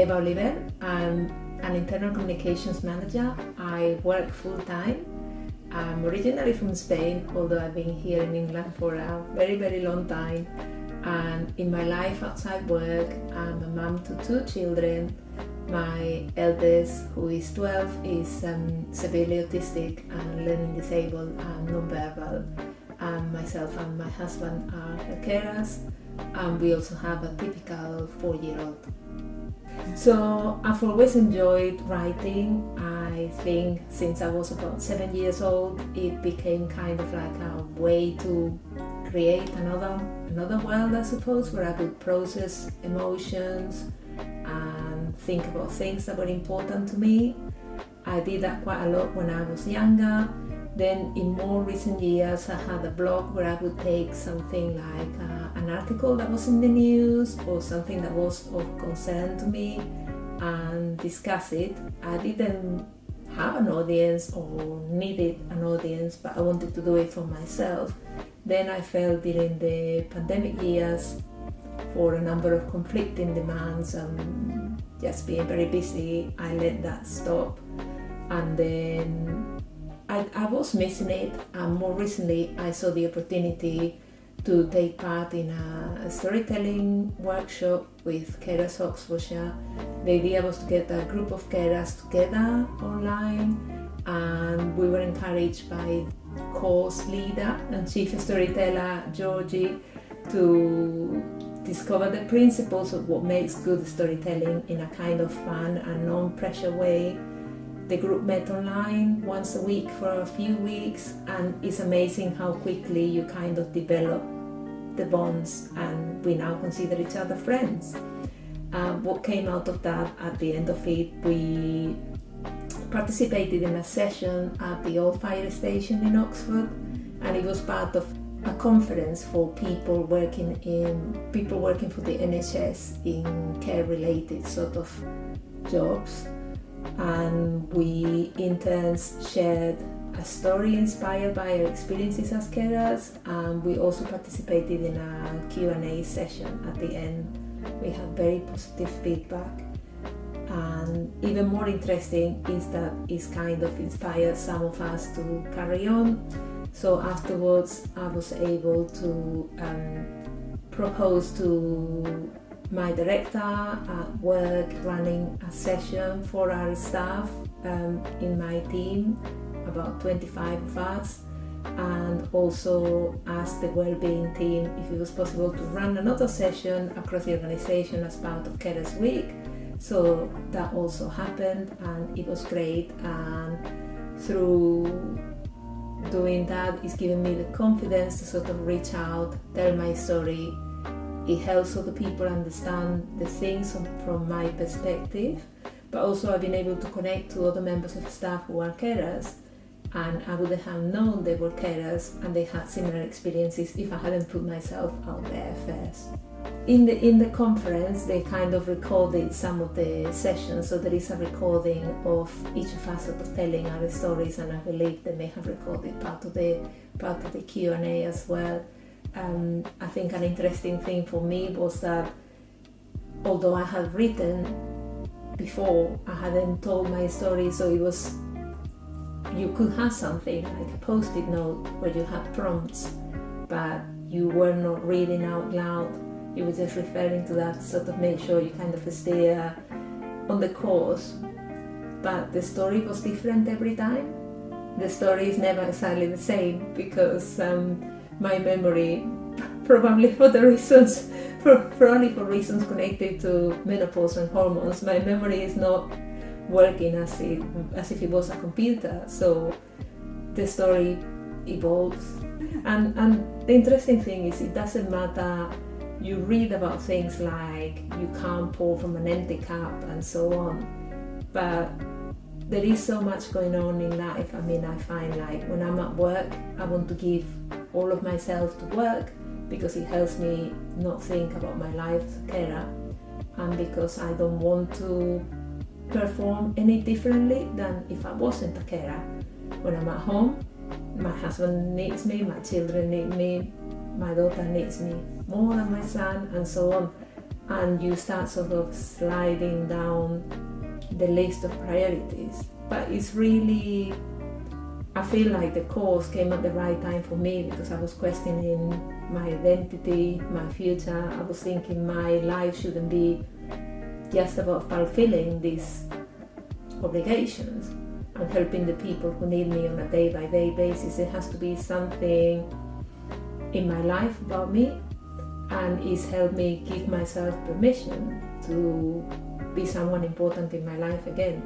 Eva Oliver. I'm an internal communications manager. I work full-time. I'm originally from Spain, although I've been here in England for a very, very long time. And in my life outside work, I'm a mum to 2 children. My eldest, who is 12, is severely autistic and learning disabled and non-verbal. And myself and my husband are her carers. And we also have a typical 4-year-old. So I've always enjoyed writing. I think since I was about 7 years old, it became kind of like a way to create another world, I suppose, where I could process emotions and think about things that were important to me. I did that quite a lot when I was younger. Then in more recent years, I had a blog where I would take something like an article that was in the news or something that was of concern to me and discuss it. I didn't have an audience or needed an audience, but I wanted to do it for myself. Then I felt during the pandemic years, for a number of conflicting demands and just being very busy, I let that stop. And then I was missing it, and more recently I saw the opportunity to take part in a storytelling workshop with Carers Oxfordshire. The idea was to get a group of carers together online, and we were encouraged by course leader and chief storyteller Georgie to discover the principles of what makes good storytelling in a kind of fun and non-pressure way. The group met online once a week for a few weeks, and it's amazing how quickly you kind of develop the bonds, and we now consider each other friends. What came out of that at the end of it, we participated in a session at the old fire station in Oxford, and it was part of a conference for people working for the NHS in care-related sort of jobs. And we interns shared a story inspired by our experiences as carers, and we also participated in a Q&A session at the end. We had very positive feedback, and even more interesting is that it's kind of inspired some of us to carry on. So afterwards I was able to propose to my director at work running a session for our staff in my team, about 25 of us, and also asked the wellbeing team if it was possible to run another session across the organisation as part of Carers Week. So that also happened, and it was great, and through doing that, it's given me the confidence to sort of reach out, tell my story. It helps other people understand the things from my perspective, but also I've been able to connect to other members of staff who are carers, and I wouldn't have known they were carers and they had similar experiences if I hadn't put myself out there first. In the conference, they kind of recorded some of the sessions, so there is a recording of each of us sort of telling our stories, and I believe they may have recorded part of the Q&A as well. I think an interesting thing for me was that although I had written before, I hadn't told my story, so you could have something like a post-it note where you had prompts, but you were not reading out loud. You were just referring to that to sort of make sure you kind of stay on the course. But the story was different every time. The story is never exactly the same because my memory, probably for reasons connected to menopause and hormones, my memory is not working as if it was a computer. So the story evolves. And the interesting thing is it doesn't matter. You read about things like you can't pour from an empty cup and so on, but there is so much going on in life. I mean, I find like when I'm at work, I want to give all of myself to work because it helps me not think about my life as a carer, and because I don't want to perform any differently than if I wasn't a carer. When I'm at home, my husband needs me, my children need me, my daughter needs me more than my son, and so on. and you start sort of sliding down the list of priorities. But it's really, I feel like the course came at the right time for me, because I was questioning my identity, my future. I was thinking my life shouldn't be just about fulfilling these obligations and helping the people who need me on a day-by-day basis. It has to be something in my life about me, and it's helped me give myself permission to be someone important in my life again.